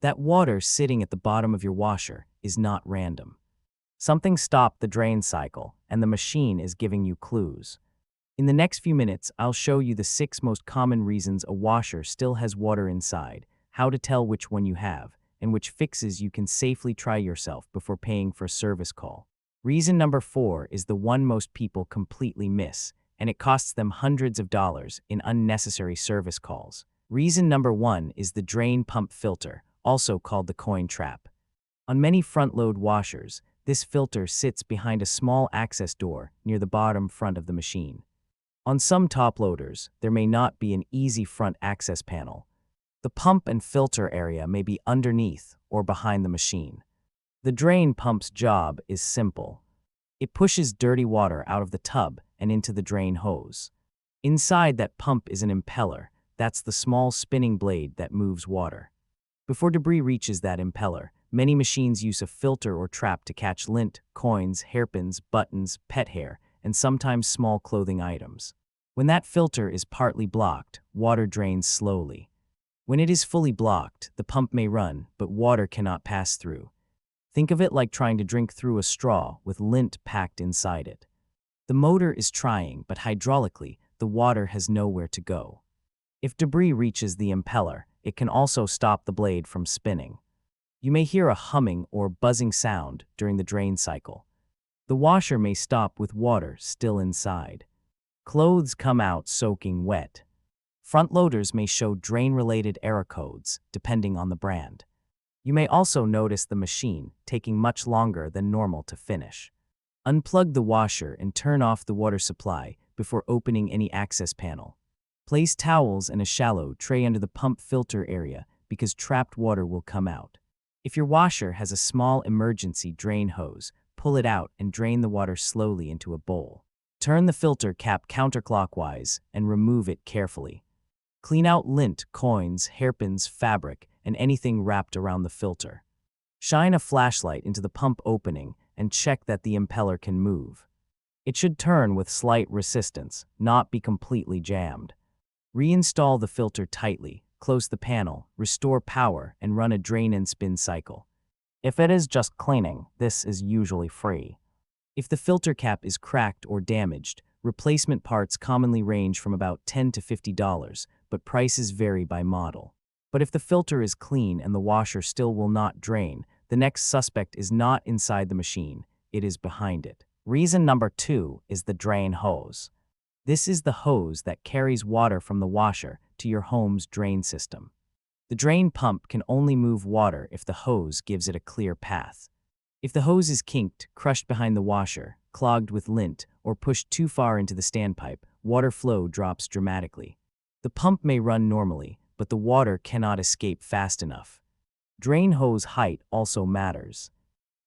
That water sitting at the bottom of your washer is not random. Something stopped the drain cycle, and the machine is giving you clues. In the next few minutes, I'll show you the 6 most common reasons a washer still has water inside, how to tell which one you have, and which fixes you can safely try yourself before paying for a service call. Reason number 4 is the one most people completely miss, and it costs them hundreds of dollars in unnecessary service calls. Reason number 1 is the drain pump filter, also called the coin trap. On many front-load washers, this filter sits behind a small access door near the bottom front of the machine. On some top loaders, there may not be an easy front access panel. The pump and filter area may be underneath or behind the machine. The drain pump's job is simple. It pushes dirty water out of the tub and into the drain hose. Inside that pump is an impeller. That's the small spinning blade that moves water. Before debris reaches that impeller, many machines use a filter or trap to catch lint, coins, hairpins, buttons, pet hair, and sometimes small clothing items. When that filter is partly blocked, water drains slowly. When it is fully blocked, the pump may run, but water cannot pass through. Think of it like trying to drink through a straw with lint packed inside it. The motor is trying, but hydraulically, the water has nowhere to go. If debris reaches the impeller, it can also stop the blade from spinning. You may hear a humming or buzzing sound during the drain cycle. The washer may stop with water still inside. Clothes come out soaking wet. Front loaders may show drain-related error codes, depending on the brand. You may also notice the machine taking much longer than normal to finish. Unplug the washer and turn off the water supply before opening any access panel. Place towels and a shallow tray under the pump filter area because trapped water will come out. If your washer has a small emergency drain hose, pull it out and drain the water slowly into a bowl. Turn the filter cap counterclockwise and remove it carefully. Clean out lint, coins, hairpins, fabric, and anything wrapped around the filter. Shine a flashlight into the pump opening and check that the impeller can move. It should turn with slight resistance, not be completely jammed. Reinstall the filter tightly, close the panel, restore power, and run a drain and spin cycle. If it is just cleaning, this is usually free. If the filter cap is cracked or damaged, replacement parts commonly range from about $10 to $50, but prices vary by model. But if the filter is clean and the washer still will not drain, the next suspect is not inside the machine, it is behind it. Reason number 2 is the drain hose. This is the hose that carries water from the washer to your home's drain system. The drain pump can only move water if the hose gives it a clear path. If the hose is kinked, crushed behind the washer, clogged with lint, or pushed too far into the standpipe, water flow drops dramatically. The pump may run normally, but the water cannot escape fast enough. Drain hose height also matters.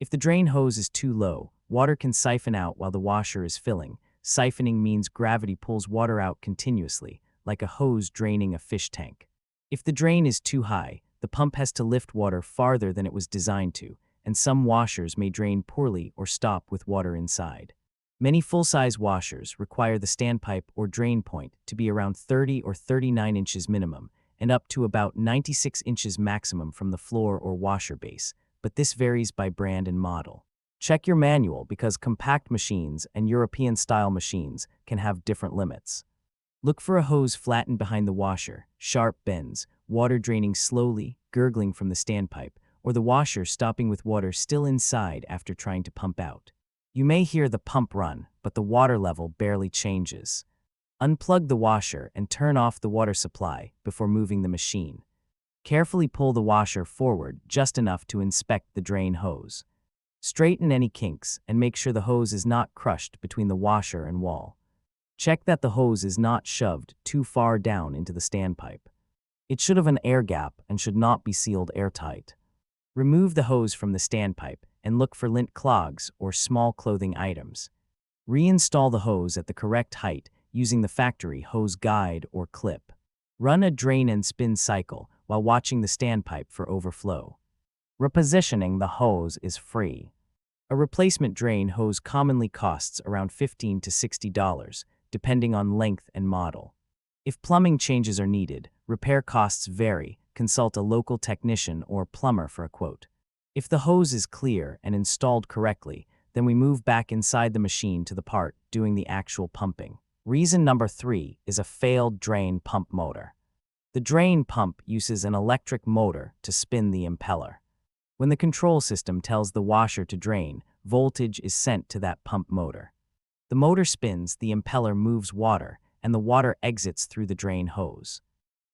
If the drain hose is too low, water can siphon out while the washer is filling. Siphoning means gravity pulls water out continuously, like a hose draining a fish tank. If the drain is too high, the pump has to lift water farther than it was designed to, and some washers may drain poorly or stop with water inside. Many full-size washers require the standpipe or drain point to be around 30 or 39 inches minimum, and up to about 96 inches maximum from the floor or washer base, but this varies by brand and model. Check your manual because compact machines and European-style machines can have different limits. Look for a hose flattened behind the washer, sharp bends, water draining slowly, gurgling from the standpipe, or the washer stopping with water still inside after trying to pump out. You may hear the pump run, but the water level barely changes. Unplug the washer and turn off the water supply before moving the machine. Carefully pull the washer forward just enough to inspect the drain hose. Straighten any kinks and make sure the hose is not crushed between the washer and wall. Check that the hose is not shoved too far down into the standpipe. It should have an air gap and should not be sealed airtight. Remove the hose from the standpipe and look for lint clogs or small clothing items. Reinstall the hose at the correct height using the factory hose guide or clip. Run a drain and spin cycle while watching the standpipe for overflow. Repositioning the hose is free. A replacement drain hose commonly costs around $15 to $60, depending on length and model. If plumbing changes are needed, repair costs vary, consult a local technician or plumber for a quote. If the hose is clear and installed correctly, then we move back inside the machine to the part doing the actual pumping. Reason number 3 is a failed drain pump motor. The drain pump uses an electric motor to spin the impeller. When the control system tells the washer to drain, voltage is sent to that pump motor. The motor spins, the impeller moves water, and the water exits through the drain hose.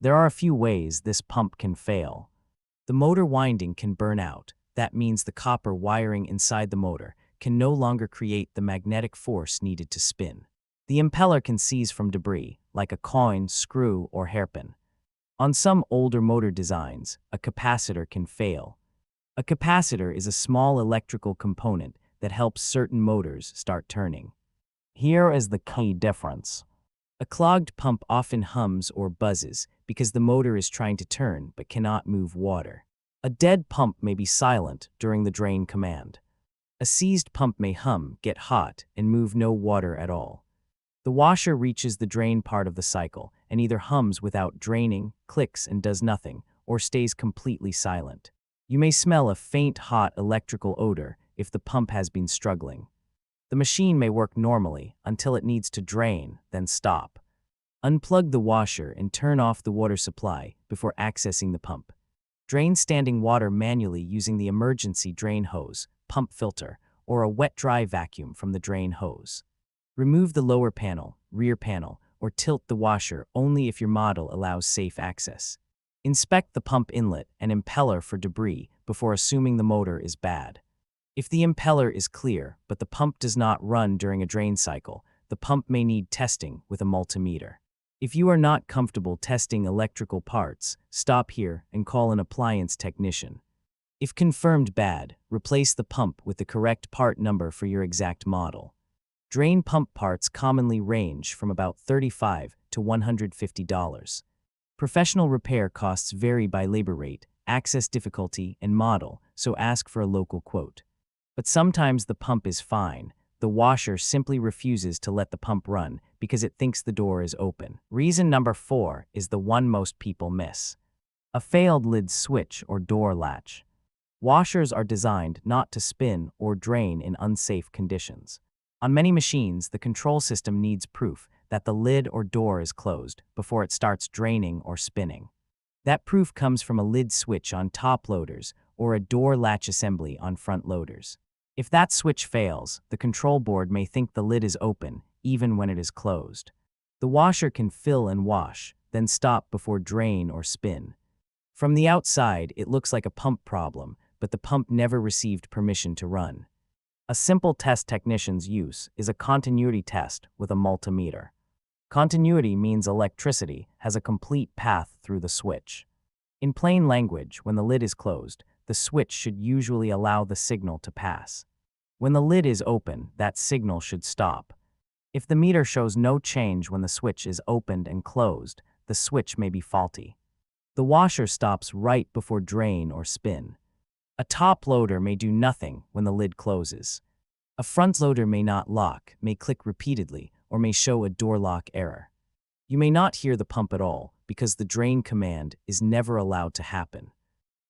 There are a few ways this pump can fail. The motor winding can burn out. That means the copper wiring inside the motor can no longer create the magnetic force needed to spin. The impeller can seize from debris, like a coin, screw, or hairpin. On some older motor designs, a capacitor can fail. A capacitor is a small electrical component that helps certain motors start turning. Here is the key difference. A clogged pump often hums or buzzes because the motor is trying to turn but cannot move water. A dead pump may be silent during the drain command. A seized pump may hum, get hot, and move no water at all. The washer reaches the drain part of the cycle and either hums without draining, clicks and does nothing, or stays completely silent. You may smell a faint hot electrical odor if the pump has been struggling. The machine may work normally until it needs to drain, then stop. Unplug the washer and turn off the water supply before accessing the pump. Drain standing water manually using the emergency drain hose, pump filter, or a wet-dry vacuum from the drain hose. Remove the lower panel, rear panel, or tilt the washer only if your model allows safe access. Inspect the pump inlet and impeller for debris before assuming the motor is bad. If the impeller is clear but the pump does not run during a drain cycle, the pump may need testing with a multimeter. If you are not comfortable testing electrical parts, stop here and call an appliance technician. If confirmed bad, replace the pump with the correct part number for your exact model. Drain pump parts commonly range from about $35 to $150. Professional repair costs vary by labor rate, access difficulty, and model, so ask for a local quote. But sometimes the pump is fine. The washer simply refuses to let the pump run because it thinks the door is open. Reason number 4 is the one most people miss. A failed lid switch or door latch. Washers are designed not to spin or drain in unsafe conditions. On many machines, the control system needs proof that the lid or door is closed before it starts draining or spinning. That proof comes from a lid switch on top loaders or a door latch assembly on front loaders. If that switch fails, the control board may think the lid is open, even when it is closed. The washer can fill and wash, then stop before drain or spin. From the outside, it looks like a pump problem, but the pump never received permission to run. A simple test technicians use is a continuity test with a multimeter. Continuity means electricity has a complete path through the switch. In plain language, when the lid is closed, the switch should usually allow the signal to pass. When the lid is open, that signal should stop. If the meter shows no change when the switch is opened and closed, the switch may be faulty. The washer stops right before drain or spin. A top loader may do nothing when the lid closes. A front loader may not lock, may click repeatedly, or may show a door lock error. You may not hear the pump at all because the drain command is never allowed to happen.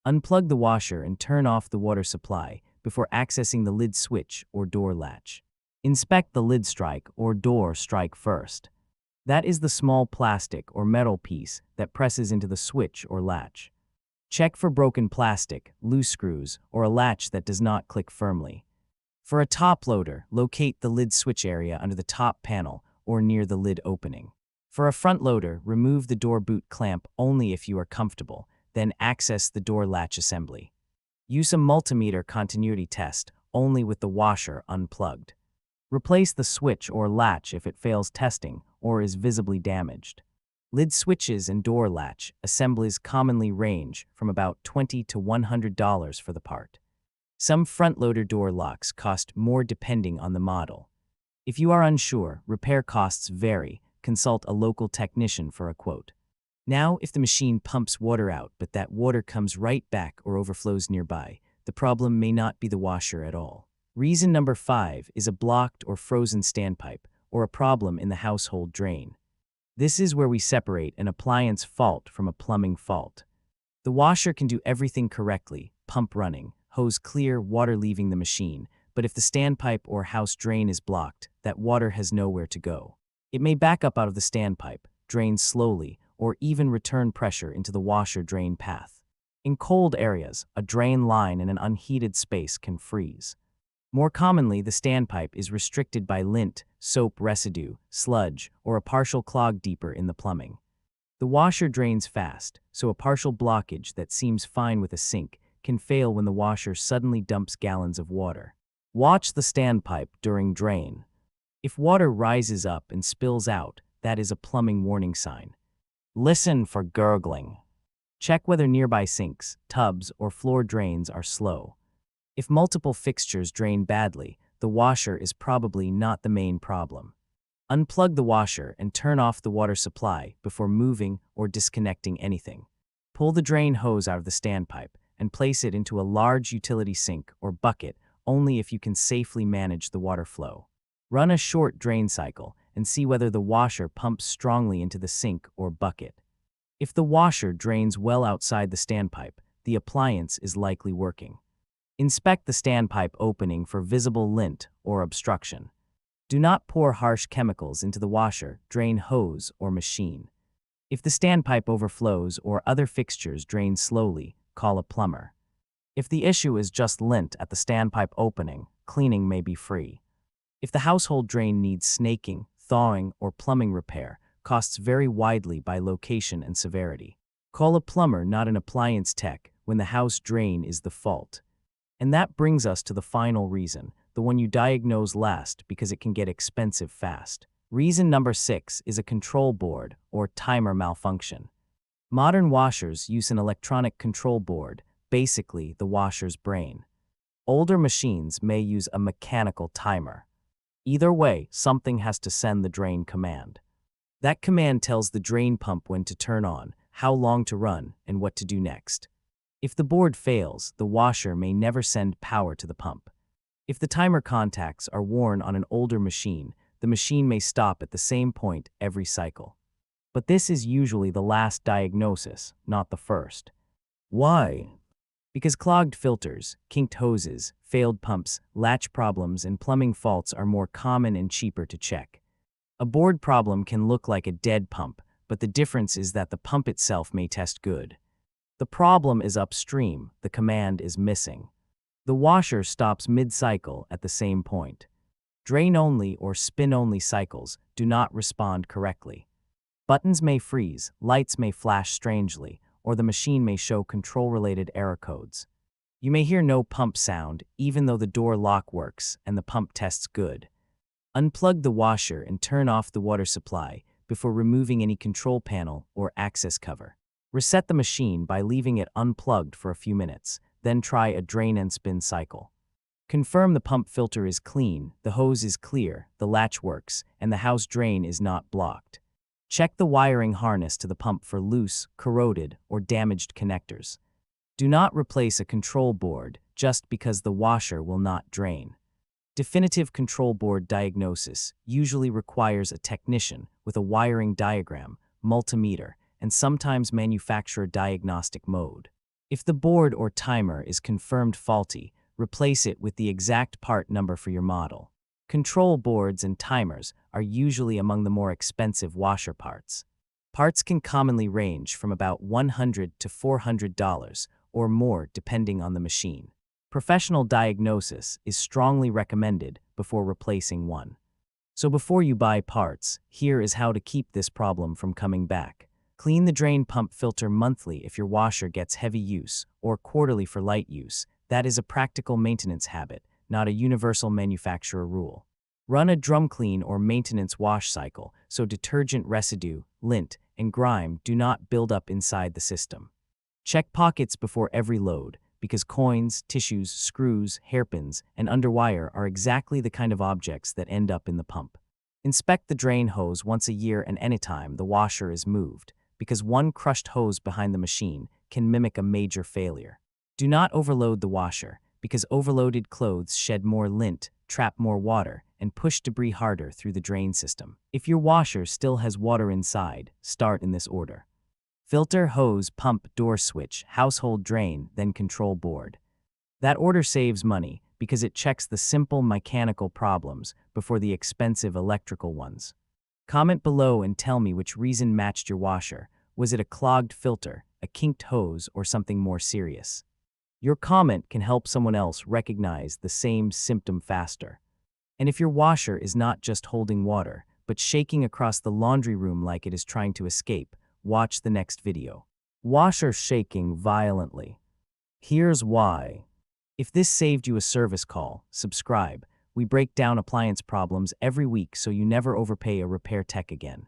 Unplug the washer and turn off the water supply before accessing the lid switch or door latch. Inspect the lid strike or door strike first. That is the small plastic or metal piece that presses into the switch or latch. Check for broken plastic, loose screws, or a latch that does not click firmly. For a top loader, locate the lid switch area under the top panel or near the lid opening. For a front loader, remove the door boot clamp only if you are comfortable, then access the door latch assembly. Use a multimeter continuity test only with the washer unplugged. Replace the switch or latch if it fails testing or is visibly damaged. Lid switches and door latch assemblies commonly range from about $20 to $100 for the part. Some front loader door locks cost more depending on the model. If you are unsure, repair costs vary. Consult a local technician for a quote. Now, if the machine pumps water out but that water comes right back or overflows nearby, the problem may not be the washer at all. Reason number 5 is a blocked or frozen standpipe or a problem in the household drain. This is where we separate an appliance fault from a plumbing fault. The washer can do everything correctly, pump running, hose clear, water leaving the machine, but if the standpipe or house drain is blocked, that water has nowhere to go. It may back up out of the standpipe, drain slowly, or even return pressure into the washer drain path. In cold areas, a drain line in an unheated space can freeze. More commonly, the standpipe is restricted by lint, soap residue, sludge, or a partial clog deeper in the plumbing. The washer drains fast, so a partial blockage that seems fine with a sink can fail when the washer suddenly dumps gallons of water. Watch the standpipe during drain. If water rises up and spills out, that is a plumbing warning sign. Listen for gurgling. Check whether nearby sinks, tubs, or floor drains are slow. If multiple fixtures drain badly, the washer is probably not the main problem. Unplug the washer and turn off the water supply before moving or disconnecting anything. Pull the drain hose out of the standpipe and place it into a large utility sink or bucket only if you can safely manage the water flow. Run a short drain cycle and see whether the washer pumps strongly into the sink or bucket. If the washer drains well outside the standpipe, the appliance is likely working. Inspect the standpipe opening for visible lint or obstruction. Do not pour harsh chemicals into the washer, drain hose, or machine. If the standpipe overflows or other fixtures drain slowly, call a plumber. If the issue is just lint at the standpipe opening, cleaning may be free. If the household drain needs snaking, thawing, or plumbing repair, costs vary widely by location and severity. Call a plumber, not an appliance tech, when the house drain is the fault. And that brings us to the final reason, the one you diagnose last because it can get expensive fast. Reason number 6 is a control board or timer malfunction. Modern washers use an electronic control board, basically the washer's brain. Older machines may use a mechanical timer. Either way, something has to send the drain command. That command tells the drain pump when to turn on, how long to run, and what to do next. If the board fails, the washer may never send power to the pump. If the timer contacts are worn on an older machine, the machine may stop at the same point every cycle. But this is usually the last diagnosis, not the first. Why? Because clogged filters, kinked hoses, failed pumps, latch problems, and plumbing faults are more common and cheaper to check. A board problem can look like a dead pump, but the difference is that the pump itself may test good. The problem is upstream, the command is missing. The washer stops mid-cycle at the same point. Drain-only or spin-only cycles do not respond correctly. Buttons may freeze, lights may flash strangely, or the machine may show control-related error codes. You may hear no pump sound, even though the door lock works and the pump tests good. Unplug the washer and turn off the water supply before removing any control panel or access cover. Reset the machine by leaving it unplugged for a few minutes, then try a drain and spin cycle. Confirm the pump filter is clean, the hose is clear, the latch works, and the house drain is not blocked. Check the wiring harness to the pump for loose, corroded, or damaged connectors. Do not replace a control board just because the washer will not drain. Definitive control board diagnosis usually requires a technician with a wiring diagram, multimeter, and sometimes manufacturer diagnostic mode. If the board or timer is confirmed faulty, replace it with the exact part number for your model. Control boards and timers are usually among the more expensive washer parts. Parts can commonly range from about $100 to $400 or more depending on the machine. Professional diagnosis is strongly recommended before replacing one. So before you buy parts, here is how to keep this problem from coming back. Clean the drain pump filter monthly if your washer gets heavy use, or quarterly for light use. That is a practical maintenance habit, not a universal manufacturer rule. Run a drum clean or maintenance wash cycle so detergent residue, lint, and grime do not build up inside the system. Check pockets before every load, because coins, tissues, screws, hairpins, and underwire are exactly the kind of objects that end up in the pump. Inspect the drain hose once a year and anytime the washer is moved, because one crushed hose behind the machine can mimic a major failure. Do not overload the washer, because overloaded clothes shed more lint, trap more water, and push debris harder through the drain system. If your washer still has water inside, start in this order. Filter, hose, pump, door switch, household drain, then control board. That order saves money because it checks the simple mechanical problems before the expensive electrical ones. Comment below and tell me which reason matched your washer. Was it a clogged filter, a kinked hose, or something more serious? Your comment can help someone else recognize the same symptom faster. And if your washer is not just holding water, but shaking across the laundry room like it is trying to escape, watch the next video. Washer shaking violently. Here's why. If this saved you a service call, subscribe. We break down appliance problems every week so you never overpay a repair tech again.